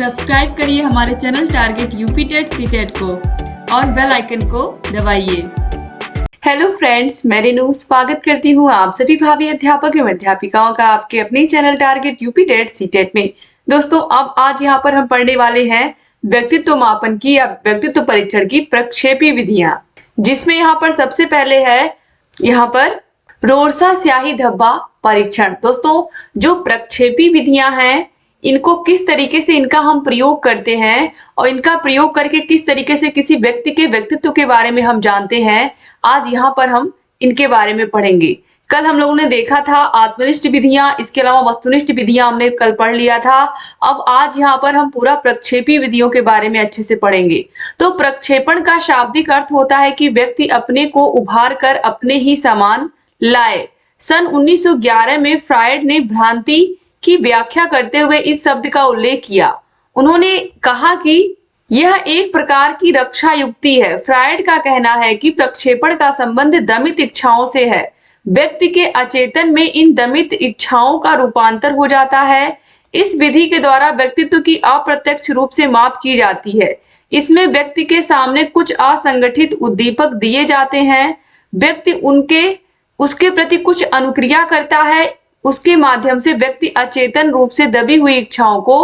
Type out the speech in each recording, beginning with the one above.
Subscribe करिए हमारे channel target UP TET C TET को और बेल आइकन को दबाइए। हेलो फ्रेंड्स, मैं रेनू स्वागत करती हूँ आप सभी भावी अध्यापक एवं अध्यापिकाओं का आपके अपने channel target UP TET C TET में। दोस्तों, अब आज यहाँ पर हम पढ़ने वाले हैं व्यक्तित्व मापन की या व्यक्तित्व परीक्षण की प्रक्षेपी विधियां, जिसमें यहाँ पर सबसे पहले है यहाँ पर रोरसा स्याही धब्बा परीक्षण। दोस्तों, जो प्रक्षेपी विधियां हैं इनको किस तरीके से इनका हम प्रयोग करते हैं और इनका प्रयोग करके किस तरीके से किसी व्यक्ति के व्यक्तित्व के बारे में हम जानते हैं, आज यहाँ पर हम इनके बारे में पढ़ेंगे। कल हम लोगों ने देखा था आत्मनिष्ठ विधियां, इसके अलावा वस्तुनिष्ठ विधियां हमने कल पढ़ लिया था। अब आज यहाँ पर हम पूरा प्रक्षेपी विधियों के बारे में अच्छे से पढ़ेंगे। तो प्रक्षेपण का शाब्दिक अर्थ होता है कि व्यक्ति अपने को उभार कर अपने ही समान लाए। सन 1911 में फ्रायड ने भ्रांति की व्याख्या करते हुए इस शब्द का उल्लेख किया। उन्होंने कहा कि यह एक प्रकार की रक्षा युक्ति है। फ्रायड का कहना है कि प्रक्षेपण का संबंध दमित इच्छाओं से है। व्यक्ति के अचेतन में इन दमित इच्छाओं का रूपांतर हो जाता है। इस विधि के द्वारा व्यक्तित्व की अप्रत्यक्ष रूप से माप की जाती है। इसमें व्यक्ति के सामने कुछ असंगठित उद्दीपक दिए जाते हैं। व्यक्ति उसके प्रति कुछ अनुक्रिया करता है। उसके माध्यम से व्यक्ति अचेतन रूप से दबी हुई इच्छाओं को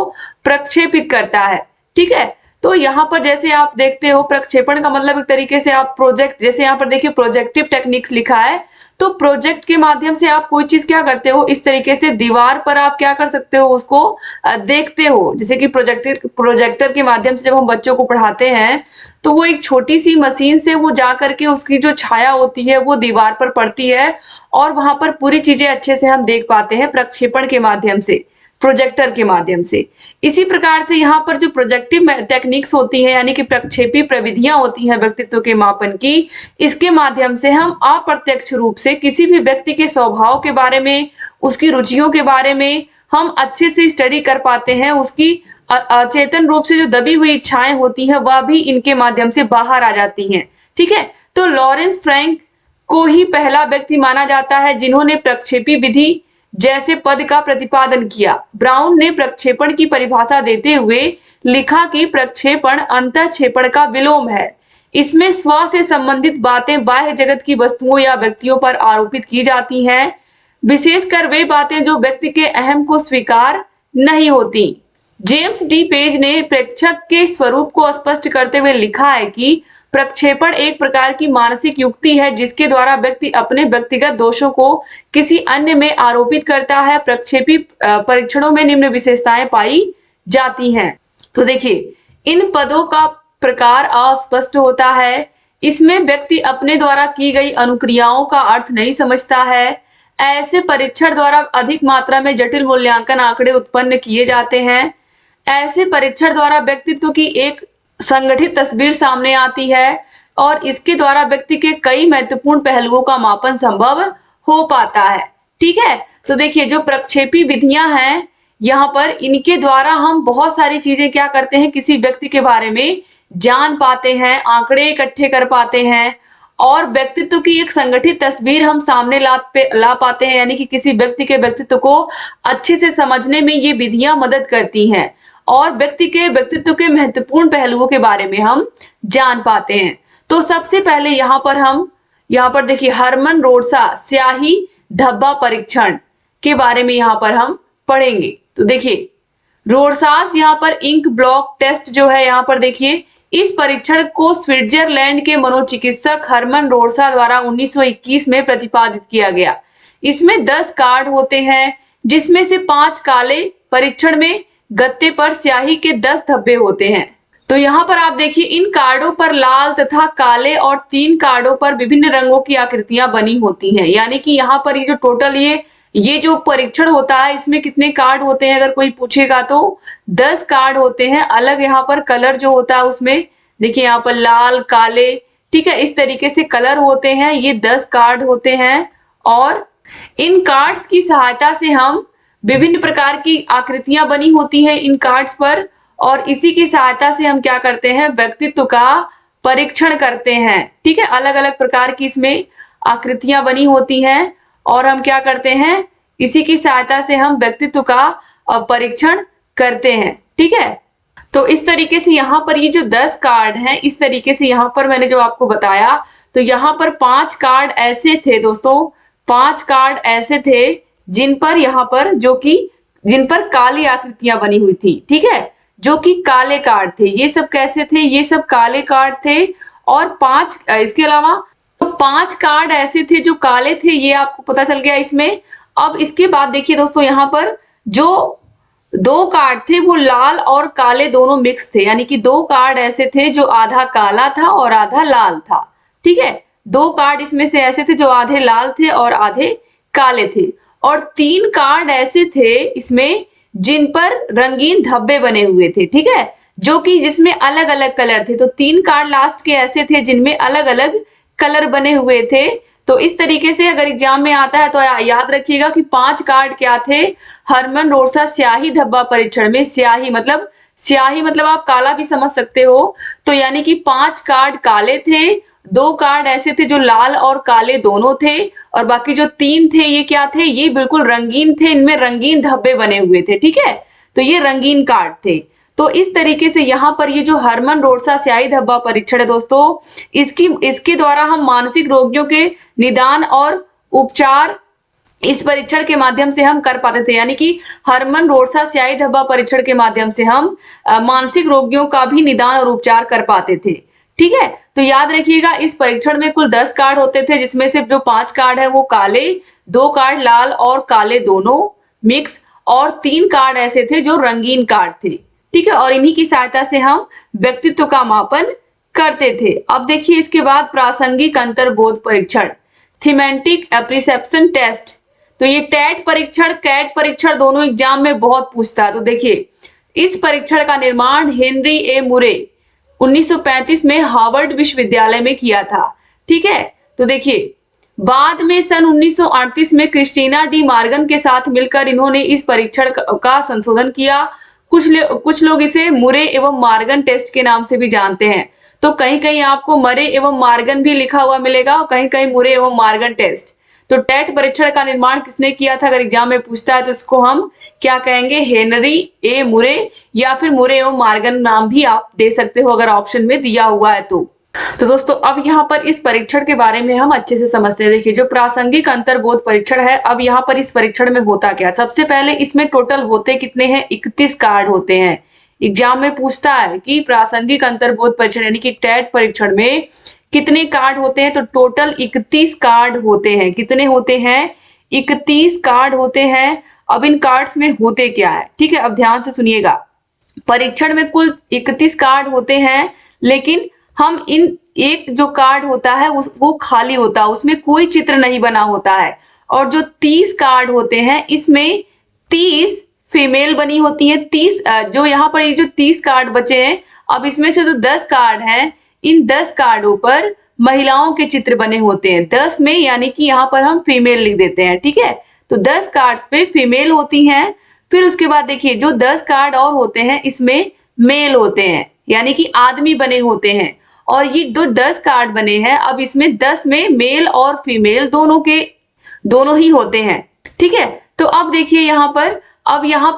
प्रक्षेपित करता है। ठीक है, तो यहाँ पर जैसे आप देखते हो प्रक्षेपण का मतलब एक तरीके से आप प्रोजेक्ट, जैसे यहाँ पर देखिए प्रोजेक्टिव टेक्निक्स लिखा है, तो प्रोजेक्ट के माध्यम से आप कोई चीज क्या करते हो, इस तरीके से दीवार पर आप क्या कर सकते हो, उसको देखते हो। जैसे कि प्रोजेक्टर के माध्यम से जब हम बच्चों को पढ़ाते हैं तो वो एक छोटी सी मशीन से वो जा करके उसकी जो छाया होती है वो दीवार पर पड़ती है और वहां पर पूरी चीजें अच्छे से हम देख पाते हैं प्रक्षेपण के माध्यम से, प्रोजेक्टर के माध्यम से। इसी प्रकार से यहाँ पर जो प्रोजेक्टिव टेक्निक्स होती है यानी कि प्रक्षेपी प्रविधियां होती हैं व्यक्तित्व के मापन की, इसके माध्यम से हम अप्रत्यक्ष रूप से किसी भी व्यक्ति के स्वभाव के बारे में, उसकी रुचियों के बारे में हम अच्छे से स्टडी कर पाते हैं। उसकी अचेतन रूप से जो दबी हुई इच्छाएं होती हैं वह भी इनके माध्यम से बाहर आ जाती हैं। ठीक है, तो लॉरेंस फ्रैंक को ही पहला व्यक्ति माना जाता है जिन्होंने प्रक्षेपी विधि जैसे पद का प्रतिपादन किया। ब्राउन ने प्रक्षेपण की परिभाषा देते हुए लिखा कि प्रक्षेपण अंतःक्षेपण का विलोम है। इसमें स्व से संबंधित बातें बाह्य जगत की वस्तुओं या व्यक्तियों पर आरोपित की जाती हैं, विशेषकर वे बातें जो व्यक्ति के अहम को स्वीकार नहीं होती। जेम्स डी पेज ने प्रेक्षक के स्वरूप को स्पष्ट करते हुए लिखा है कि प्रक्षेपण एक प्रकार की मानसिक युक्ति है जिसके द्वारा व्यक्ति अपने व्यक्तिगत दोषों को किसी अन्य में आरोपित करता है। प्रक्षेपी परीक्षणों में निम्न विशेषताएं पाई जाती हैं। तो देखिए, इन पदों का प्रकार अस्पष्ट होता है। इसमें व्यक्ति अपने द्वारा की गई अनुक्रियाओं का अर्थ नहीं समझता है। ऐसे परीक्षण द्वारा अधिक मात्रा में जटिल मूल्यांकन आंकड़े उत्पन्न किए जाते हैं। ऐसे परीक्षण द्वारा व्यक्तित्व की एक संगठित तस्वीर सामने आती है और इसके द्वारा व्यक्ति के कई महत्वपूर्ण पहलुओं का मापन संभव हो पाता है। ठीक है, तो देखिए जो प्रक्षेपी विधियां हैं यहाँ पर, इनके द्वारा हम बहुत सारी चीजें क्या करते हैं, किसी व्यक्ति के बारे में जान पाते हैं, आंकड़े इकट्ठे कर पाते हैं और व्यक्तित्व की एक संगठित तस्वीर हम सामने ला पाते हैं। यानी कि किसी व्यक्ति के व्यक्तित्व को अच्छे से समझने में ये विधियां मदद करती हैं और व्यक्ति के व्यक्तित्व के महत्वपूर्ण पहलुओं के बारे में हम जान पाते हैं। तो सबसे पहले यहाँ पर देखिए हरमन रोरसा स्याही धब्बा परीक्षण के बारे में यहाँ पर हम पढ़ेंगे। तो देखिए रोरसास यहाँ पर इंक ब्लॉक टेस्ट जो है, यहाँ पर देखिए इस परीक्षण को स्विट्जरलैंड के मनोचिकित्सक हरमन रोरसा द्वारा 1921 में प्रतिपादित किया गया। इसमें 10 कार्ड होते हैं जिसमें से 5 काले, परीक्षण में गत्ते पर स्याही के 10 धब्बे होते हैं। तो यहाँ पर आप देखिए इन कार्डों पर लाल तथा काले और 3 कार्डों पर विभिन्न रंगों की आकृतियां बनी होती हैं। यानी कि यहाँ पर ये जो टोटल ये जो परीक्षण होता है इसमें कितने कार्ड होते हैं, अगर कोई पूछेगा तो 10 कार्ड होते हैं। अलग यहाँ पर कलर जो होता है उसमें देखिए यहाँ पर लाल, काले, ठीक है, इस तरीके से कलर होते हैं। ये 10 कार्ड होते हैं और इन कार्ड्स की सहायता से हम विभिन्न प्रकार की आकृतियां बनी होती हैं इन कार्ड्स पर और इसी की सहायता से हम क्या करते हैं, व्यक्तित्व का परीक्षण करते हैं। ठीक है, अलग अलग प्रकार की इसमें आकृतियां बनी होती हैं और हम क्या करते हैं, इसी की सहायता से हम व्यक्तित्व का परीक्षण करते हैं। ठीक है, तो इस तरीके से यहाँ पर ये जो 10 कार्ड हैं, इस तरीके से यहाँ पर मैंने जो आपको बताया, तो यहाँ पर 5 कार्ड ऐसे थे दोस्तों, 5 कार्ड ऐसे थे जिन पर यहाँ पर जिन पर काली आकृतियां बनी हुई थी, ठीक है, जो कि काले कार्ड थे। ये सब कैसे थे? ये सब काले कार्ड थे। और 5 इसके अलावा तो 5 कार्ड ऐसे थे जो काले थे, ये आपको पता चल गया इसमें। अब इसके बाद देखिए दोस्तों, यहाँ पर जो 2 कार्ड थे वो लाल और काले दोनों मिक्स थे, यानी कि 2 कार्ड ऐसे थे जो आधा काला था और आधा लाल था, ठीक है। 2 कार्ड इसमें से ऐसे थे जो आधे लाल थे और आधे काले थे। और 3 कार्ड ऐसे थे इसमें जिन पर रंगीन धब्बे बने हुए थे, ठीक है, जो कि जिसमें अलग अलग कलर थे। तो 3 कार्ड लास्ट के ऐसे थे जिनमें अलग अलग कलर बने हुए थे। तो इस तरीके से अगर एग्जाम में आता है तो याद रखिएगा कि 5 कार्ड क्या थे? हरमन रोरसा स्याही धब्बा परीक्षण में, स्याही मतलब आप काला भी समझ सकते हो। तो यानी कि 5 कार्ड काले थे, 2 कार्ड ऐसे थे जो लाल और काले दोनों थे, और बाकी जो 3 थे ये क्या थे? ये बिल्कुल रंगीन थे, इनमें रंगीन धब्बे बने हुए थे, ठीक है। तो ये रंगीन कार्ड थे। तो इस तरीके से यहाँ पर ये जो हरमन रोरसा स्याही धब्बा परीक्षण है दोस्तों, इसके द्वारा हम मानसिक रोगियों के निदान और उपचार इस परीक्षण के माध्यम से हम कर पाते थे। यानी कि हरमन रोरसा स्याही धब्बा परीक्षण के माध्यम से हम मानसिक रोगियों का भी निदान और उपचार कर पाते थे, ठीक है। तो याद रखिएगा, इस परीक्षण में कुल 10 कार्ड होते थे, जिसमें से जो 5 कार्ड है वो काले, 2 कार्ड लाल और काले दोनों मिक्स, और 3 कार्ड ऐसे थे जो रंगीन कार्ड थे, ठीक है। और इन्हीं की सहायता से हम व्यक्तित्व का मापन करते थे। अब देखिए इसके बाद प्रासंगिक अंतर्बोध परीक्षण, थीमेटिक एप्रिसेप्शन टेस्ट। तो ये टेट परीक्षण, कैट परीक्षण दोनों एग्जाम में बहुत पूछता है। तो देखिए, इस परीक्षण का निर्माण हेनरी ए मुरे 1935 में हार्वर्ड विश्वविद्यालय में किया था, ठीक है। तो देखिए, बाद में सन 1938 में क्रिस्टीना डी मार्गन के साथ मिलकर इन्होंने इस परीक्षण का संशोधन किया। कुछ लोग इसे मुरे एवं मार्गन टेस्ट के नाम से भी जानते हैं। तो कहीं कहीं आपको मरे एवं मार्गन भी लिखा हुआ मिलेगा और कहीं कहीं मुरे एवं मार्गन टेस्ट। तो टेट परीक्षण का निर्माण किसने किया था? अगर एग्जाम में पूछता है तो इसको हम क्या कहेंगे? हेनरी ए मुरे, या फिर मुरे एवं मार्गन नाम भी आप दे सकते हो अगर ऑप्शन में दिया हुआ है तो। तो दोस्तों, अब यहाँ पर इस परीक्षण के बारे में हम अच्छे से समझते हैं। देखिए, जो प्रासंगिक अंतर्बोध परीक्षण है, अब यहाँ पर इस परीक्षण में होता क्या? सबसे पहले इसमें टोटल होते कितने हैं? 31 कार्ड होते हैं। एग्जाम में पूछता है कि प्रासंगिक अंतर्बोध परीक्षण यानी कि टेट परीक्षण में कितने कार्ड होते हैं? तो टोटल 31 कार्ड होते हैं। कितने होते हैं? 31 कार्ड होते हैं। अब इन कार्ड्स में होते क्या है, ठीक है, अब ध्यान से सुनिएगा। परीक्षण में कुल 31 कार्ड होते हैं, लेकिन हम इन एक जो कार्ड होता है वो खाली होता है, उसमें कोई चित्र नहीं बना होता है। और जो 30 कार्ड होते हैं, इसमें 30 फीमेल बनी होती है। 30 जो यहाँ पर ये जो 30 कार्ड बचे हैं, अब इसमें से जो 10 कार्ड हैं, इन 10 कार्डों पर महिलाओं के चित्र बने होते हैं। 10 में यानी कि यहाँ पर हम फीमेल लिख देते हैं, ठीक है। तो 10 कार्ड्स पे फीमेल होती हैं। फिर उसके बाद देखिए, जो 10 कार्ड और होते हैं इसमें मेल होते हैं, यानी कि आदमी बने होते हैं। और ये जो 10 कार्ड बने हैं, अब इसमें 10 में मेल और फीमेल दोनों ही होते हैं, ठीक है। तो अब देखिए यहाँ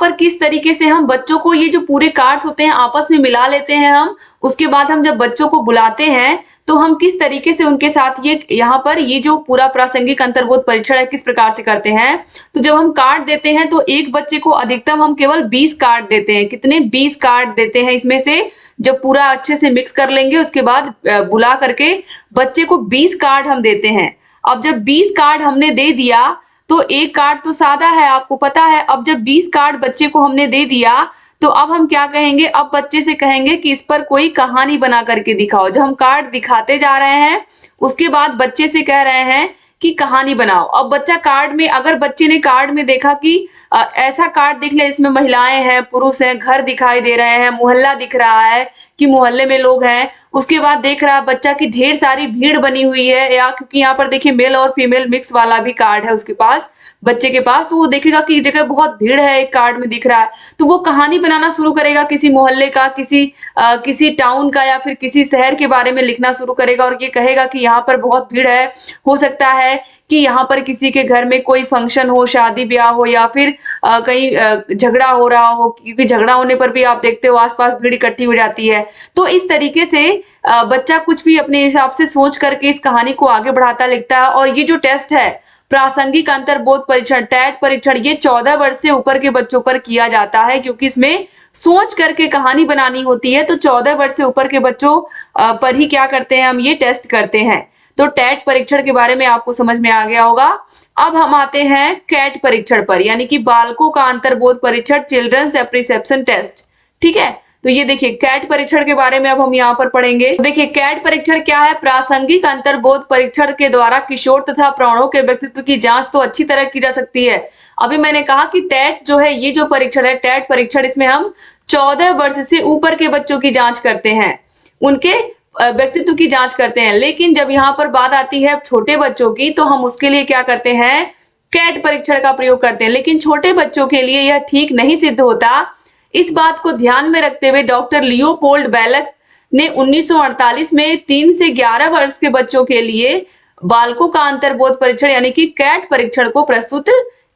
पर किस तरीके से हम बच्चों को, ये जो पूरे कार्ड्स होते हैं आपस में मिला लेते हैं हम। उसके बाद हम जब बच्चों को बुलाते हैं तो हम किस तरीके से उनके साथ यहाँ पर ये जो पूरा प्रासंगिक अंतर्बोध परीक्षण है किस प्रकार से करते हैं। तो जब हम कार्ड देते हैं तो एक बच्चे को अधिकतम हम केवल 20 कार्ड देते हैं। कितने? 20 कार्ड देते हैं। इसमें से जब पूरा अच्छे से मिक्स कर लेंगे उसके बाद बुला करके बच्चे को 20 कार्ड हम देते हैं। अब जब 20 कार्ड हमने दे दिया तो एक कार्ड तो सादा है, आपको पता है। अब जब 20 कार्ड बच्चे को हमने दे दिया तो अब हम क्या कहेंगे? अब बच्चे से कहेंगे कि इस पर कोई कहानी बना करके दिखाओ। जब हम कार्ड दिखाते जा रहे हैं उसके बाद बच्चे से कह रहे हैं कि कहानी बनाओ। अब बच्चा कार्ड में, अगर बच्चे ने कार्ड में देखा कि ऐसा कार्ड दिख ले इसमें महिलाएं हैं, पुरुष हैं, घर दिखाई दे रहे हैं, मोहल्ला दिख रहा है, कि मोहल्ले में लोग हैं। उसके बाद देख रहा है बच्चा कि ढेर सारी भीड़ बनी हुई है, या क्योंकि यहाँ पर देखिए मेल और फीमेल मिक्स वाला भी कार्ड है उसके पास, बच्चे के पास, तो वो देखेगा कि जगह बहुत भीड़ है, एक कार्ड में दिख रहा है, तो वो कहानी बनाना शुरू करेगा किसी मोहल्ले का, किसी टाउन का या फिर किसी शहर के बारे में लिखना शुरू करेगा और ये कहेगा कि यहाँ पर बहुत भीड़ है, हो सकता है कि यहाँ पर किसी के घर में कोई फंक्शन हो, शादी ब्याह हो, या फिर कहीं झगड़ा हो रहा हो, क्योंकि झगड़ा होने पर भी आप देखते हो आसपास भीड़ इकट्ठी हो जाती है। तो इस तरीके से बच्चा कुछ भी अपने हिसाब से सोच करके इस कहानी को आगे बढ़ाता लिखता है। और ये जो टेस्ट है, प्रासंगिक अंतर्बोध परीक्षण, टैट परीक्षण, ये 14 वर्ष से ऊपर के बच्चों पर किया जाता है, क्योंकि इसमें सोच करके कहानी बनानी होती है। तो 14 वर्ष से ऊपर के बच्चों पर ही क्या करते हैं, हम ये टेस्ट करते हैं। तो टैट परीक्षण के बारे में आपको समझ में आ गया होगा। अब हम आते हैं कैट परीक्षण पर, यानी कि बालकों का अंतर्बोध परीक्षण, चिल्ड्रंस एप्रिसेप्शन टेस्ट। ठीक है, तो ये देखिए कैट परीक्षण के बारे में अब हम यहाँ पर पढ़ेंगे। देखिए कैट परीक्षण क्या है, प्रासंगिक अंतर्बोध परीक्षण के द्वारा किशोर तथा प्रौढ़ों के व्यक्तित्व की जांच तो अच्छी तरह की जा सकती है। अभी मैंने कहा कि टैट जो है, ये जो परीक्षण है टैट परीक्षण, इसमें हम 14 वर्ष से ऊपर के बच्चों की जांच करते हैं, उनके व्यक्तित्व की जांच करते हैं। लेकिन जब यहाँ पर बात आती है छोटे बच्चों की, तो हम उसके लिए क्या करते हैं, कैट परीक्षण का प्रयोग करते हैं। लेकिन छोटे बच्चों के लिए यह ठीक नहीं सिद्ध होता। इस बात को ध्यान में रखते हुए डॉक्टर लियोपोल्ड बैलक ने 1948 में 3 से 11 वर्ष के बच्चों के लिए बालकों का अंतर्बोध परीक्षण यानी कि कैट परीक्षण को प्रस्तुत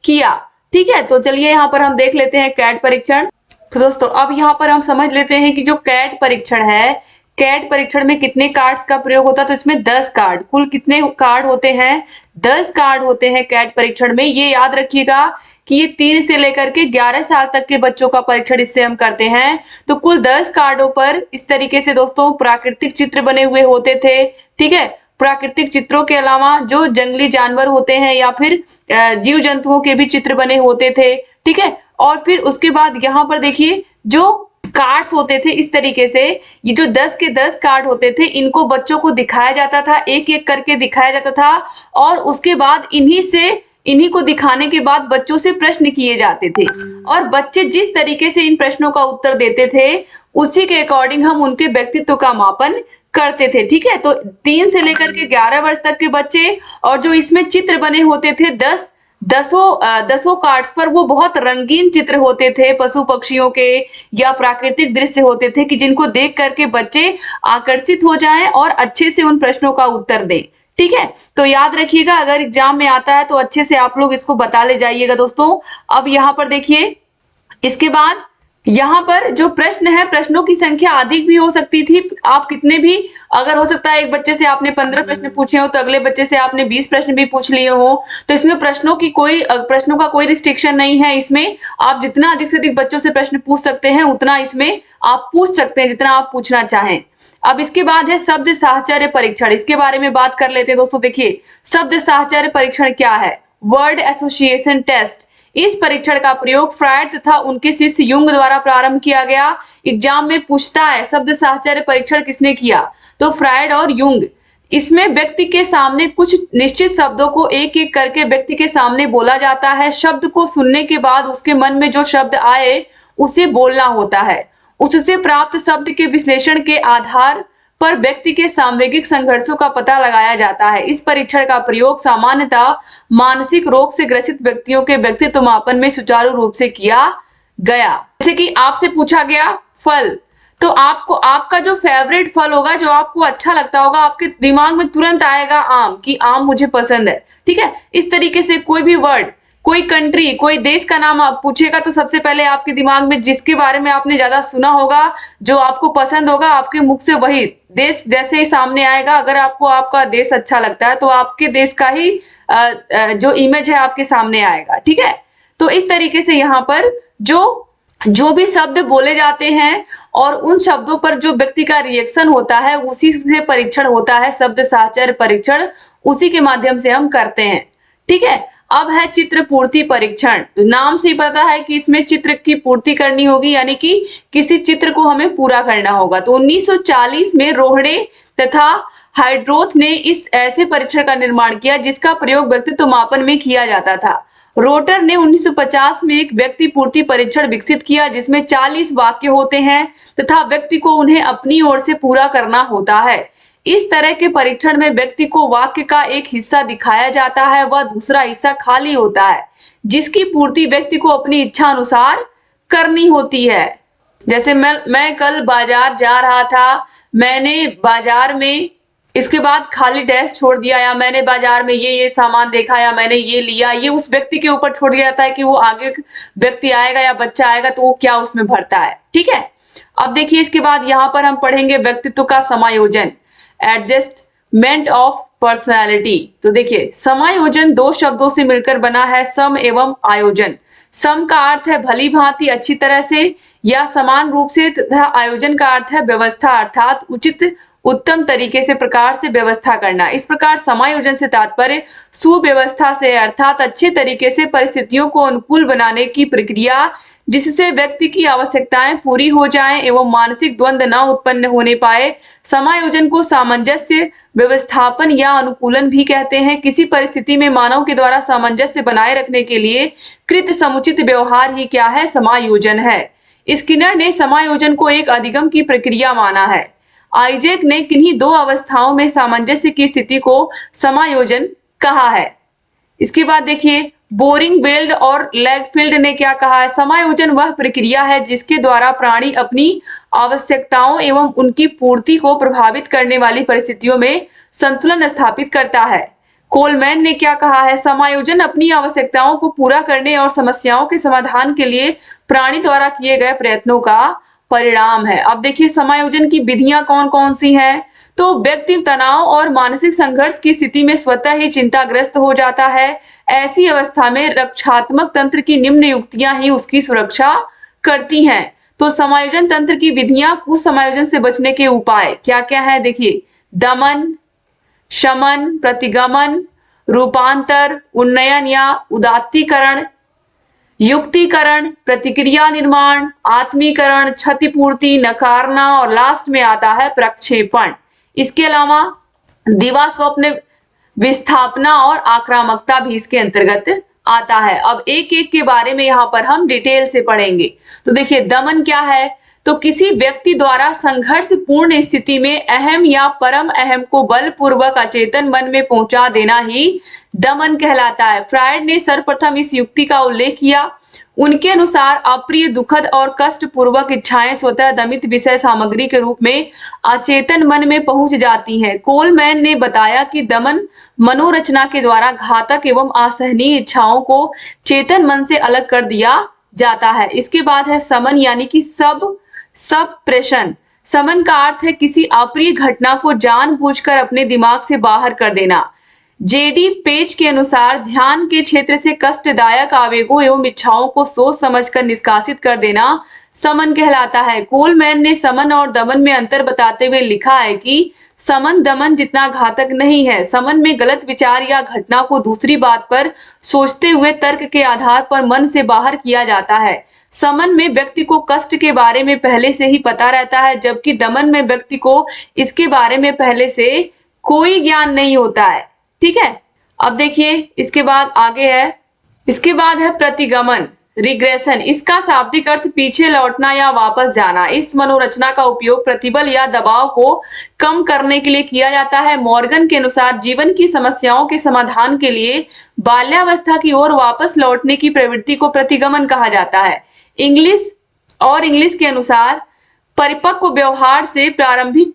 किया। ठीक है, तो चलिए यहाँ पर हम देख लेते हैं कैट परीक्षण। तो दोस्तों अब यहाँ पर हम समझ लेते हैं कि जो कैट परीक्षण है, कैट परीक्षण में कितने कार्ड्स का प्रयोग होता है। तो इसमें 10 कार्ड, कुल कितने कार्ड होते हैं, 10 कार्ड होते हैं कैट परीक्षण में। ये याद रखिएगा कि ये 3 से लेकर के 11 साल तक के बच्चों का परीक्षण इससे हम करते हैं। तो कुल 10 कार्डों पर इस तरीके से दोस्तों प्राकृतिक चित्र बने हुए होते थे। ठीक है, प्राकृतिक चित्रों के अलावा जो जंगली जानवर होते हैं या फिर जीव जंतुओं के भी चित्र बने होते थे। ठीक है, और फिर उसके बाद यहाँ पर देखिए जो कार्ड्स होते थे इस तरीके से, ये जो 10 के 10 कार्ड होते थे, इनको बच्चों को दिखाया जाता था, एक एक करके दिखाया जाता था, और उसके बाद इन्हीं को दिखाने के बाद बच्चों से प्रश्न किए जाते थे, और बच्चे जिस तरीके से इन प्रश्नों का उत्तर देते थे उसी के अकॉर्डिंग हम उनके व्यक्तित्व का मापन करते थे। ठीक है, तो 3 से लेकर के 11 वर्ष तक के बच्चे, और जो इसमें चित्र बने होते थे दसों कार्ड्स पर, वो बहुत रंगीन चित्र होते थे, पशु पक्षियों के या प्राकृतिक दृश्य होते थे कि जिनको देख करके बच्चे आकर्षित हो जाएं और अच्छे से उन प्रश्नों का उत्तर दें। ठीक है, तो याद रखिएगा अगर एग्जाम में आता है तो अच्छे से आप लोग इसको बता ले जाइएगा दोस्तों। अब यहाँ पर देखिए, इसके बाद यहाँ पर जो प्रश्न है, प्रश्नों की संख्या अधिक भी हो सकती थी। आप कितने भी, अगर हो सकता है एक बच्चे से आपने 15 प्रश्न पूछे हो तो अगले बच्चे से आपने 20 प्रश्न भी पूछ लिए हो। तो इसमें प्रश्नों का कोई रिस्ट्रिक्शन नहीं है। इसमें आप जितना अधिक से अधिक बच्चों से प्रश्न पूछ सकते हैं, उतना इसमें आप पूछ सकते हैं जितना आप पूछना चाहें। अब इसके बाद है शब्द साहचर्य परीक्षण। इसके बारे में बात कर लेते हैं दोस्तों। देखिए शब्द साहचर्य परीक्षण क्या है, वर्ड एसोसिएशन टेस्ट। इस परीक्षण का प्रयोग फ्रायड तथा उनके शिष्य युंग द्वारा प्रारंभ किया गया। एग्जाम में पूछता है शब्द साहचर्य परीक्षण किसने किया, तो फ्रायड और युंग। इसमें व्यक्ति के सामने कुछ निश्चित शब्दों को एक एक करके व्यक्ति के सामने बोला जाता है। शब्द को सुनने के बाद उसके मन में जो शब्द आए उसे बोलना होता है। उससे प्राप्त शब्द के विश्लेषण के आधार पर व्यक्ति के सामवेगिक संघर्षों का पता लगाया जाता है। इस परीक्षण का प्रयोग सामान्यतः मानसिक रोग से ग्रसित व्यक्तियों के व्यक्तित्व मापन में सुचारू रूप से किया गया। जैसे कि आपसे पूछा गया फल, तो आपको आपका जो फेवरेट फल होगा, जो आपको अच्छा लगता होगा, आपके दिमाग में तुरंत आएगा आम, कि आम मुझे पसंद है। ठीक है, इस तरीके से कोई भी वर्ड, कोई कंट्री, कोई देश का नाम आप पूछेगा तो सबसे पहले आपके दिमाग में जिसके बारे में आपने ज्यादा सुना होगा, जो आपको पसंद होगा, आपके मुख से वही देश जैसे ही सामने आएगा। अगर आपको आपका देश अच्छा लगता है तो आपके देश का ही जो इमेज है आपके सामने आएगा। ठीक है, तो इस तरीके से यहाँ पर जो भी शब्द बोले जाते हैं और उन शब्दों पर जो व्यक्ति का रिएक्शन होता है, उसी से परीक्षण होता है शब्द साहचर्य परीक्षण, उसी के माध्यम से हम करते हैं। ठीक है, अब है चित्र पूर्ति परीक्षण। तो नाम से ही पता है कि इसमें चित्र की पूर्ति करनी होगी, यानी कि किसी चित्र को हमें पूरा करना होगा। तो 1940 में रोहड़े तथा हाइड्रोथ ने इस ऐसे परीक्षण का निर्माण किया जिसका प्रयोग व्यक्तित्व मापन में किया जाता था। रोटर ने 1950 में एक व्यक्ति पूर्ति परीक्षण विकसित किया जिसमें 40 वाक्य होते हैं तथा व्यक्ति को उन्हें अपनी ओर से पूरा करना होता है। इस तरह के परीक्षण में व्यक्ति को वाक्य का एक हिस्सा दिखाया जाता है व दूसरा हिस्सा खाली होता है, जिसकी पूर्ति व्यक्ति को अपनी इच्छा अनुसार करनी होती है। जैसे मैं कल बाजार जा रहा था, मैंने बाजार में इसके बाद खाली डैश छोड़ दिया, या मैंने बाजार में ये सामान देखा, या मैंने ये लिया, ये उस व्यक्ति के ऊपर छोड़ दिया जाता है कि वो आगे व्यक्ति आएगा या बच्चा आएगा तो वो क्या उसमें भरता है। ठीक है, अब देखिए इसके बाद यहाँ पर हम पढ़ेंगे व्यक्तित्व का समायोजन, एडजस्टमेंट ऑफ पर्सनैलिटी। तो देखिए समायोजन दो शब्दों से मिलकर बना है, सम एवं आयोजन। सम का अर्थ है भली भांति, अच्छी तरह से या समान रूप से, तथा आयोजन का अर्थ है व्यवस्था अर्थात उचित उत्तम तरीके से प्रकार से व्यवस्था करना। इस प्रकार समायोजन से तात्पर्य सुव्यवस्था से अर्थात अच्छे तरीके से परिस्थितियों को अनुकूल बनाने की प्रक्रिया, जिससे व्यक्ति की आवश्यकताएं पूरी हो जाएं एवं मानसिक द्वंद्व न उत्पन्न होने पाए। समायोजन को सामंजस्य, व्यवस्थापन या अनुकूलन भी कहते हैं। किसी परिस्थिति में मानव के द्वारा सामंजस्य बनाए रखने के लिए कृत समुचित व्यवहार ही क्या है, समायोजन है। स्किनर ने समायोजन को एक अधिगम की प्रक्रिया माना है। आइजैक ने किन्हीं दो अवस्थाओं में सामंजस्य की स्थिति को समायोजन कहा है। इसके बाद देखिए बोरिंगवेल्ड और लैगफील्ड ने क्या कहा है, समायोजन वह प्रक्रिया है जिसके द्वारा प्राणी अपनी आवश्यकताओं एवं उनकी पूर्ति को प्रभावित करने वाली परिस्थितियों में संतुलन स्थापित करता है। कोलमैन ने क्या कहा है, समायोजन अपनी आवश्यकताओं को पूरा करने और समस्याओं के समाधान के लिए प्राणी द्वारा किए गए प्रयत्नों का परिणाम है। अब देखिए समायोजन की विधियां कौन कौन सी हैं। तो व्यक्ति तनाव और मानसिक संघर्ष की स्थिति में स्वतः ही चिंताग्रस्त हो जाता है। ऐसी अवस्था में रक्षात्मक तंत्र की निम्न युक्तियां ही उसकी सुरक्षा करती हैं। तो समायोजन तंत्र की विधियां, कुसमायोजन से बचने के उपाय क्या क्या है, देखिए दमन, शमन, प्रतिगमन, रूपांतर, उन्नयन या उदात्तीकरण, युक्तिकरण, प्रतिक्रिया निर्माण, आत्मीकरण, क्षतिपूर्ति, नकारना और लास्ट में आता है प्रक्षेपण। इसके अलावा दिवा स्वप्न विस्थापना और आक्रामकता भी इसके अंतर्गत आता है। अब एक एक के बारे में यहाँ पर हम डिटेल से पढ़ेंगे। तो देखिए दमन क्या है, तो किसी व्यक्ति द्वारा संघर्ष पूर्ण स्थिति में अहम या परम अहम को बलपूर्वक अचेतन मन में पहुंचा देना ही दमन कहलाता है। फ्रायड ने सर्वप्रथम इस युक्ति का उल्लेख किया। उनके अनुसार अप्रिय, दुखद और कष्टपूर्वक इच्छाएं स्वतः दमित विषय सामग्री के रूप में अचेतन मन में पहुंच जाती हैं। कोलमैन ने बताया कि दमन मनोरचना के द्वारा घातक एवं असहनीय इच्छाओं को चेतन मन से अलग कर दिया जाता है। इसके बाद है समन यानी कि सप्रेशन। समन का अर्थ है किसी अप्रिय घटना को जानबूझकर अपने दिमाग से बाहर कर देना। जेडी पेज के अनुसार ध्यान के क्षेत्र से कष्टदायक आवेगों एवं इच्छाओं को सोच समझकर निष्कासित कर देना समन कहलाता है। कोलमैन ने समन और दमन में अंतर बताते हुए लिखा है कि समन दमन जितना घातक नहीं है। समन में गलत विचार या घटना को दूसरी बात पर सोचते हुए तर्क के आधार पर मन से बाहर किया जाता है। समन में व्यक्ति को कष्ट के बारे में पहले से ही पता रहता है, जबकि दमन में व्यक्ति को इसके बारे में पहले से कोई ज्ञान नहीं होता है। ठीक है, अब देखिए इसके बाद आगे है, इसके बाद है प्रतिगमन, रिग्रेशन। इसका शाब्दिक अर्थ पीछे लौटना या वापस जाना। इस मनोरचना का उपयोग प्रतिबल या दबाव को कम करने के लिए किया जाता है। मॉर्गन के अनुसार जीवन की समस्याओं के समाधान के लिए बाल्यावस्था की ओर वापस लौटने की प्रवृत्ति को प्रतिगमन कहा जाता है। इंग्लिश के अनुसार परिपक्व व्यवहार से प्रारंभिक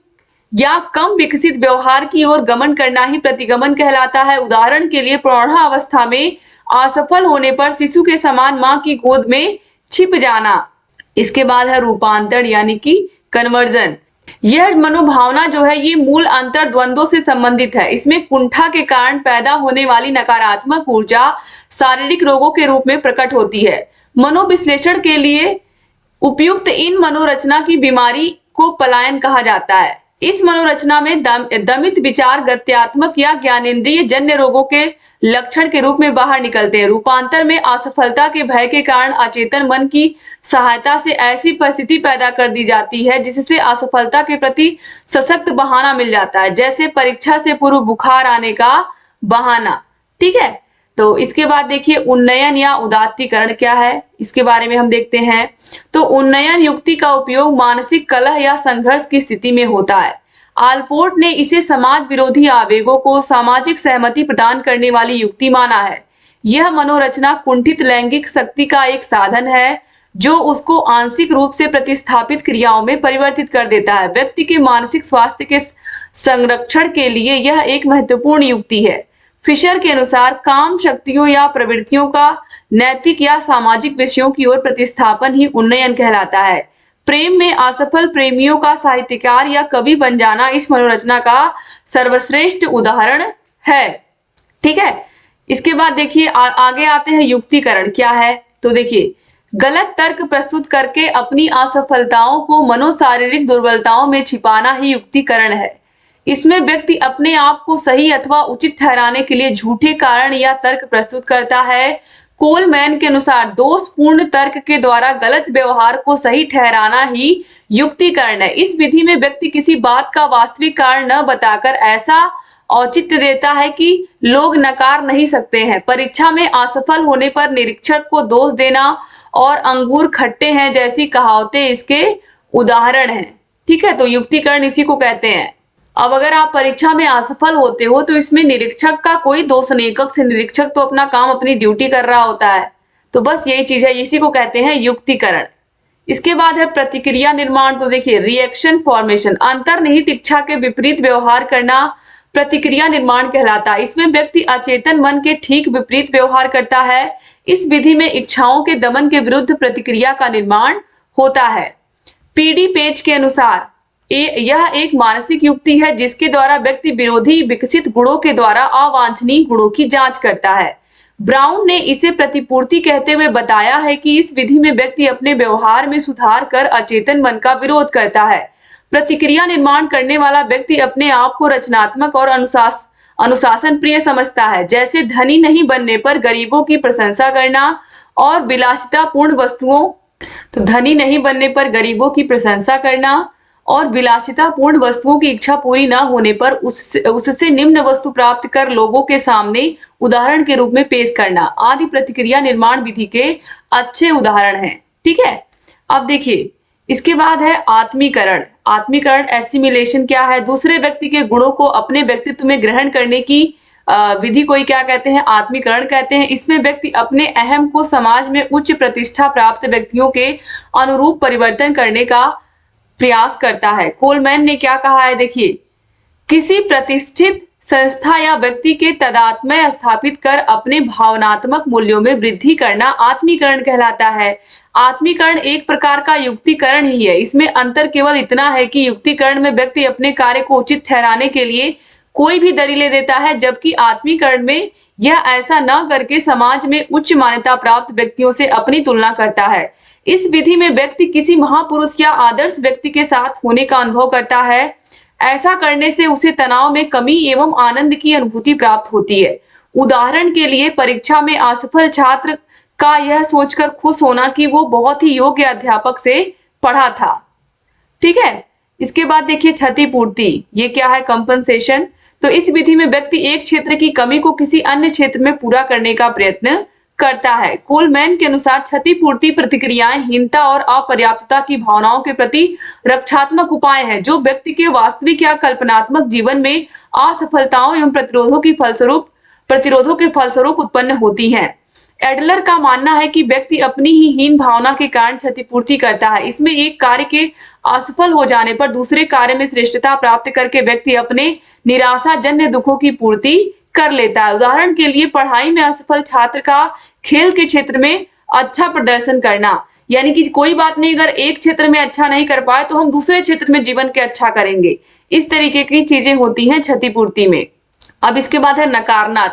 या कम विकसित व्यवहार की ओर गमन करना ही प्रतिगमन कहलाता है। उदाहरण के लिए प्रौढ़ावस्था में असफल होने पर शिशु के समान मां की गोद में छिप जाना। इसके बाद है रूपांतर यानी कि कन्वर्जन। यह मनोभावना जो है ये मूल अंतर द्वंद्वों से संबंधित है। इसमें कुंठा के कारण पैदा होने वाली नकारात्मक ऊर्जा शारीरिक रोगों के रूप में प्रकट होती है। मनोविश्लेषण के लिए उपयुक्त इन मनोरचना की बीमारी को पलायन कहा जाता है। इस मनोरचना में दमित विचार गत्यात्मक या ज्ञानेंद्रिय जन्य रोगों के लक्षण के रूप में बाहर निकलते हैं। रूपांतर में असफलता के भय के कारण अचेतन मन की सहायता से ऐसी परिस्थिति पैदा कर दी जाती है जिससे असफलता के प्रति सशक्त बहाना मिल जाता है, जैसे परीक्षा से पूर्व बुखार आने का बहाना। ठीक है, तो इसके बाद देखिए उन्नयन या उदात्तीकरण क्या है, इसके बारे में हम देखते हैं। तो उन्नयन युक्ति का उपयोग मानसिक कलह या संघर्ष की स्थिति में होता है। आलपोर्ट ने इसे समाज विरोधी आवेगों को सामाजिक सहमति प्रदान करने वाली युक्ति माना है। यह मनोरचना कुंठित लैंगिक शक्ति का एक साधन है जो उसको आंशिक रूप से प्रतिस्थापित क्रियाओं में परिवर्तित कर देता है। व्यक्ति के मानसिक स्वास्थ्य के संरक्षण के लिए यह एक महत्वपूर्ण युक्ति है। फिशर के अनुसार काम शक्तियों या प्रवृत्तियों का नैतिक या सामाजिक विषयों की ओर प्रतिस्थापन ही उन्नयन कहलाता है। प्रेम में असफल प्रेमियों का साहित्यकार या कवि बन जाना इस मनोरचना का सर्वश्रेष्ठ उदाहरण है। ठीक है, इसके बाद देखिए आगे आते हैं युक्तिकरण क्या है। तो देखिए गलत तर्क प्रस्तुत करके अपनी असफलताओं को मनोशारीरिक दुर्बलताओं में छिपाना ही युक्तिकरण है। इसमें व्यक्ति अपने आप को सही अथवा उचित ठहराने के लिए झूठे कारण या तर्क प्रस्तुत करता है। कोलमैन के अनुसार दोषपूर्ण तर्क के द्वारा गलत व्यवहार को सही ठहराना ही युक्तिकरण है। इस विधि में व्यक्ति किसी बात का वास्तविक कारण न बताकर ऐसा औचित्य देता है कि लोग नकार नहीं सकते हैं। परीक्षा में असफल होने पर निरीक्षक को दोष देना और अंगूर खट्टे हैं जैसी कहावतें इसके उदाहरण हैं। ठीक है, तो युक्तिकरण इसी को कहते हैं। अब अगर आप परीक्षा में असफल होते हो तो इसमें निरीक्षक का कोई दोष नहीं, कक्ष निरीक्षक तो अपना काम अपनी ड्यूटी कर रहा होता है। तो बस यही चीज है, इसी को कहते हैं युक्तिकरण। इसके बाद है प्रतिक्रिया निर्माण। तो देखिए रिएक्शन फॉर्मेशन, अंतर्निहित इच्छा के विपरीत व्यवहार करना प्रतिक्रिया निर्माण कहलाता है। इसमें व्यक्ति अचेतन मन के ठीक विपरीत व्यवहार करता है। इस विधि में इच्छाओं के दमन के विरुद्ध प्रतिक्रिया का निर्माण होता है। पीडी पेज के अनुसार यह एक मानसिक युक्ति है जिसके द्वारा व्यक्ति विरोधी विकसित गुणों के द्वारा अवांछनीय गुणों की जांच करता है। ब्राउन ने इसे प्रतिपूर्ति कहते हुए बताया है कि इस विधि में व्यक्ति अपने व्यवहार में सुधार कर अचेतन मन का विरोध करता है। प्रतिक्रिया निर्माण करने वाला व्यक्ति अपने आप को रचनात्मक और अनुशासन प्रिय समझता है, जैसे धनी नहीं बनने पर गरीबों की प्रशंसा करना और विलासितापूर्ण वस्तुओं तो धनी नहीं बनने पर गरीबों की प्रशंसा करना और विलासितापूर्ण वस्तुओं की इच्छा पूरी न होने पर उससे निम्न वस्तु प्राप्त कर लोगों के सामने उदाहरण के रूप में पेश करना आदि प्रतिक्रिया निर्माण विधि के अच्छे उदाहरण हैं। ठीक है, अब देखिए इसके बाद है आत्मीकरण। आत्मीकरण एसिमिलेशन क्या है, दूसरे व्यक्ति के गुणों को अपने व्यक्तित्व में ग्रहण करने की विधि को ही क्या कहते हैं, आत्मीकरण कहते हैं। इसमें व्यक्ति अपने अहम को समाज में उच्च प्रतिष्ठा प्राप्त व्यक्तियों के अनुरूप परिवर्तन करने का प्रयास करता है। कोलमैन ने क्या कहा है, देखिए किसी प्रतिष्ठित संस्था या व्यक्ति के तदात्म्य स्थापित कर अपने भावनात्मक मूल्यों में वृद्धि करना आत्मीकरण कहलाता है। आत्मीकरण एक प्रकार का युक्तिकरण ही है। इसमें अंतर केवल इतना है कि युक्तिकरण में व्यक्ति अपने कार्य को उचित ठहराने के लिए कोई भी दलीलें देता है, जबकि आत्मीकरण में यह ऐसा न करके समाज में उच्च मान्यता प्राप्त व्यक्तियों से अपनी तुलना करता है। इस विधि में व्यक्ति किसी महापुरुष या आदर्श व्यक्ति के साथ होने का अनुभव करता है। ऐसा करने से उसे तनाव में कमी एवं आनंद की अनुभूति प्राप्त होती है। उदाहरण के लिए परीक्षा में असफल छात्र का यह सोचकर खुश होना कि वो बहुत ही योग्य अध्यापक से पढ़ा था। ठीक है, इसके बाद देखिए क्षतिपूर्ति, ये क्या है, कंपनसेशन। तो इस विधि में व्यक्ति एक क्षेत्र की कमी को किसी अन्य क्षेत्र में पूरा करने का प्रयत्न करता है। कोलमैन के अनुसार क्षतिपूर्ति प्रतिक्रियाएं हीनता और अपर्याप्तता की भावनाओं के प्रति रक्षात्मक उपाय हैं जो व्यक्ति के वास्तविक या कल्पनात्मक जीवन में असफलताओं एवं प्रतिरोधों के फलस्वरूप उत्पन्न होती हैं। एडलर का मानना है कि व्यक्ति अपनी ही हीन भावना के कारण क्षतिपूर्ति करता है। इसमें एक कार्य के असफल हो जाने पर दूसरे कार्य में श्रेष्ठता प्राप्त करके व्यक्ति अपने निराशाजन्य दुखों की पूर्ति कर लेता है। उदाहरण के लिए पढ़ाई में असफल छात्र का खेल के क्षेत्र में अच्छा प्रदर्शन करना, यानी कि कोई बात नहीं, अगर एक क्षेत्र में अच्छा नहीं कर पाए तो हम दूसरे क्षेत्र में जीवन के अच्छा करेंगे। इस तरीके की चीजें होती हैं क्षतिपूर्ति में। अब इसके बाद है नकारना,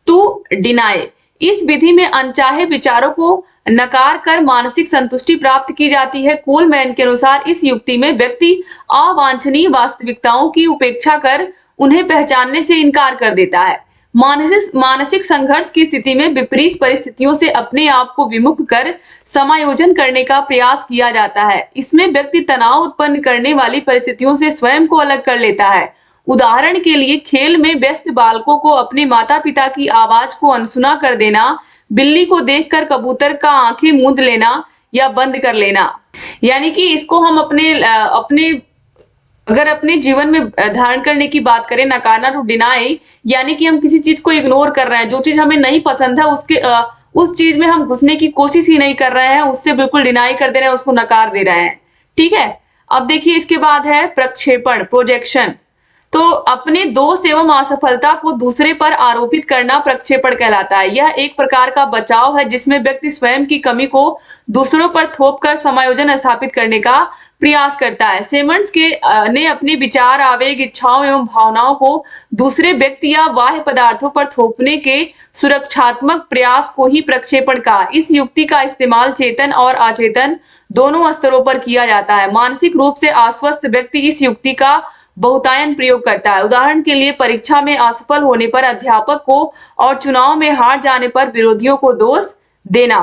टू डिनाई। इस विधि में अनचाहे विचारों को नकार कर मानसिक संतुष्टि प्राप्त की जाती है। कोलमैन के अनुसार इस युक्ति में व्यक्ति अवांछनीय वास्तविकताओं की उपेक्षा कर उन्हें पहचानने से इनकार कर देता है। मानसिक संघर्ष की स्थिति में विपरीत परिस्थितियों से अपने आप को विमुख कर समायोजन करने का प्रयास किया जाता है। इसमें व्यक्ति तनाव उत्पन्न करने वाली परिस्थितियों से स्वयं को अलग कर लेता है उदाहरण के लिए खेल में व्यस्त बालकों को अपने माता पिता की आवाज को अनसुना कर देना, बिल्ली को देखकर कबूतर का आंखें मूंद लेना या बंद कर लेना। यानी कि इसको हम अपने अगर अपने जीवन में धारण करने की बात करें, नकारना टू डिनाई, यानी कि हम किसी चीज को इग्नोर कर रहे हैं, जो चीज हमें नहीं पसंद है उस चीज में हम घुसने की कोशिश ही नहीं कर रहे हैं, उससे बिल्कुल डिनाई कर दे रहे हैं, उसको नकार दे रहे हैं। ठीक है। अब देखिए इसके बाद है प्रक्षेपण, प्रोजेक्शन। तो अपने दोष एवं असफलता को दूसरे पर आरोपित करना प्रक्षेपण कहलाता है। यह एक प्रकार का बचाव है जिसमें व्यक्ति स्वयं की कमी को दूसरों पर थोपकर समायोजन स्थापित करने का प्रयास करता है। सिमंड्स ने अपने विचार, आवेग, इच्छाओं एवं भावनाओं को दूसरे व्यक्ति या बाह्य पदार्थों पर थोपने के सुरक्षात्मक प्रयास को ही प्रक्षेपण कहा। इस युक्ति का इस्तेमाल चेतन और अचेतन दोनों स्तरों पर किया जाता है। मानसिक रूप से अस्वस्थ व्यक्ति इस युक्ति का बहुतायन प्रयोग करता है। उदाहरण के लिए परीक्षा में असफल होने पर अध्यापक को और चुनाव में हार जाने पर विरोधियों को दोष देना।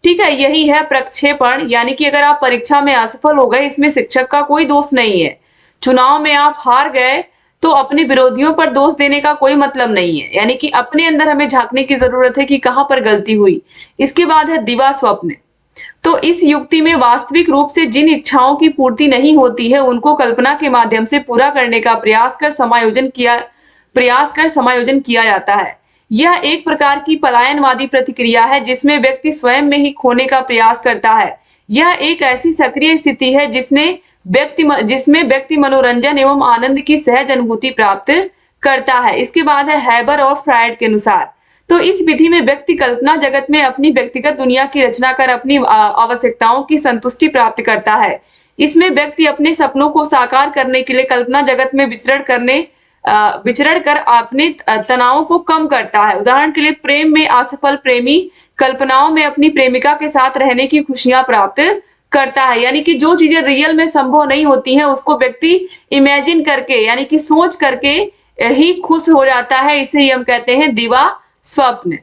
ठीक है, यही है प्रक्षेपण। यानी कि अगर आप परीक्षा में असफल हो गए, इसमें शिक्षक का कोई दोष नहीं है। चुनाव में आप हार गए तो अपने विरोधियों पर दोष देने का कोई मतलब नहीं है। यानी कि अपने अंदर हमें झांकने की जरूरत है कि कहां पर गलती हुई। इसके बाद है दिवा स्वप्न। तो इस युक्ति में वास्तविक रूप से जिन इच्छाओं की पूर्ति नहीं होती है उनको कल्पना के माध्यम से पूरा करने का प्रयास कर समायोजन किया जाता है। यह एक प्रकार की पलायनवादी प्रतिक्रिया है जिसमें व्यक्ति स्वयं में ही खोने का प्रयास करता है। यह एक ऐसी सक्रिय स्थिति है जिसमें व्यक्ति मनोरंजन एवं आनंद की सहज अनुभूति प्राप्त करता है। इसके बाद है हैबर और फ्रायड के अनुसार। तो इस विधि में व्यक्ति कल्पना जगत में अपनी व्यक्तिगत दुनिया की रचना कर अपनी आवश्यकताओं की संतुष्टि प्राप्त करता है। इसमें व्यक्ति अपने सपनों को साकार करने के लिए कल्पना जगत में विचरण कर अपने तनावों को कम करता है। उदाहरण के लिए प्रेम में असफल प्रेमी कल्पनाओं में अपनी प्रेमिका के साथ रहने की खुशियां प्राप्त करता है। यानी कि जो चीजें रियल में संभव नहीं होती हैं उसको व्यक्ति इमेजिन करके यानी कि सोच करके ही खुश हो जाता है। इसे ही हम कहते हैं दिवा स्वप्न।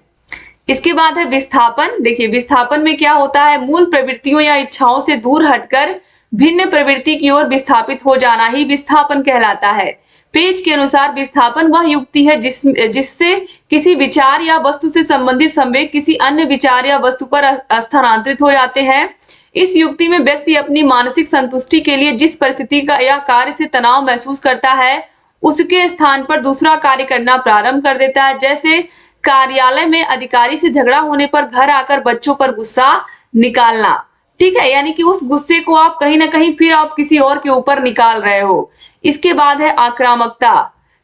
इसके बाद है विस्थापन। देखिए विस्थापन में क्या होता है, मूल प्रवृत्तियों या इच्छाओं से दूर हटकर भिन्न प्रवृत्ति की ओर विस्थापित हो जाना ही विस्थापन कहलाता है। पेज के अनुसार विस्थापन वह युक्ति है जिससे किसी विचार या वस्तु से संबंधित संवेग किसी अन्य विचार या वस्तु पर स्थानांतरित हो जाते हैं। इस युक्ति में व्यक्ति अपनी मानसिक संतुष्टि के लिए जिस परिस्थिति का या कार्य से तनाव महसूस करता है उसके स्थान पर दूसरा कार्य करना प्रारंभ कर देता है। जैसे कार्यालय में अधिकारी से झगड़ा होने पर घर आकर बच्चों पर गुस्सा निकालना। ठीक है, यानी कि उस गुस्से को आप कहीं ना कहीं फिर आप किसी और के ऊपर निकाल रहे हो। इसके बाद है आक्रामकता।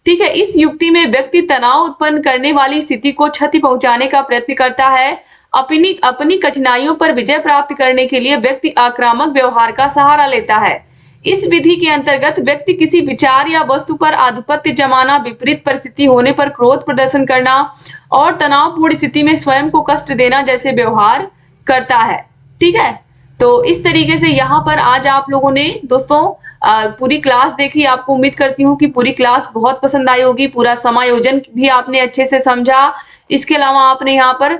ठीक है, इस युक्ति में व्यक्ति तनाव उत्पन्न करने वाली स्थिति को क्षति पहुंचाने का प्रयत्न करता है। अपनी कठिनाइयों पर विजय प्राप्त करने के लिए व्यक्ति आक्रामक व्यवहार का सहारा लेता है। इस विधि के अंतर्गत व्यक्ति किसी विचार या वस्तु पर आधिपत्य जमाना, विपरीत परिस्थिति होने पर क्रोध प्रदर्शन करना और तनावपूर्ण स्थिति में स्वयं को कष्ट देना जैसे व्यवहार करता है। ठीक है, तो इस तरीके से यहाँ पर आज आप लोगों ने दोस्तों पूरी क्लास देखी। आपको उम्मीद करती हूँ कि पूरी क्लास बहुत पसंद आई होगी। पूरा समायोजन भी आपने अच्छे से समझा। इसके अलावा आपने यहाँ पर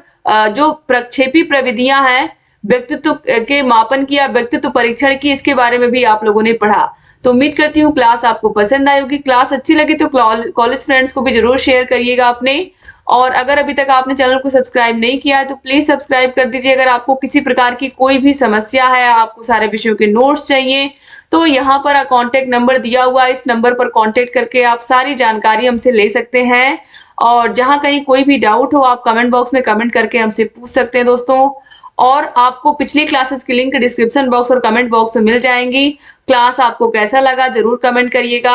जो प्रक्षेपी प्रविधियां हैं, व्यक्तित्व के मापन की या व्यक्तित्व परीक्षण की, इसके बारे में भी आप लोगों ने पढ़ा। तो उम्मीद करती हूँ क्लास आपको पसंद आई होगी। क्लास अच्छी लगी तो कॉलेज फ्रेंड्स को भी जरूर शेयर करिएगा अपने। और अगर अभी तक आपने चैनल को सब्सक्राइब नहीं किया है तो प्लीज सब्सक्राइब कर दीजिए। अगर आपको किसी प्रकार की कोई भी समस्या है, आपको सारे विषयों के नोट्स चाहिए, तो यहाँ पर कॉन्टेक्ट नंबर दिया हुआ है, इस नंबर पर कॉन्टेक्ट करके आप सारी जानकारी हमसे ले सकते हैं। और जहां कहीं कोई भी डाउट हो आप कमेंट बॉक्स में कमेंट करके हमसे पूछ सकते हैं दोस्तों। और आपको पिछली क्लासेस की लिंक डिस्क्रिप्शन बॉक्स और कमेंट बॉक्स में मिल जाएंगी। क्लास आपको कैसा लगा जरूर कमेंट करिएगा।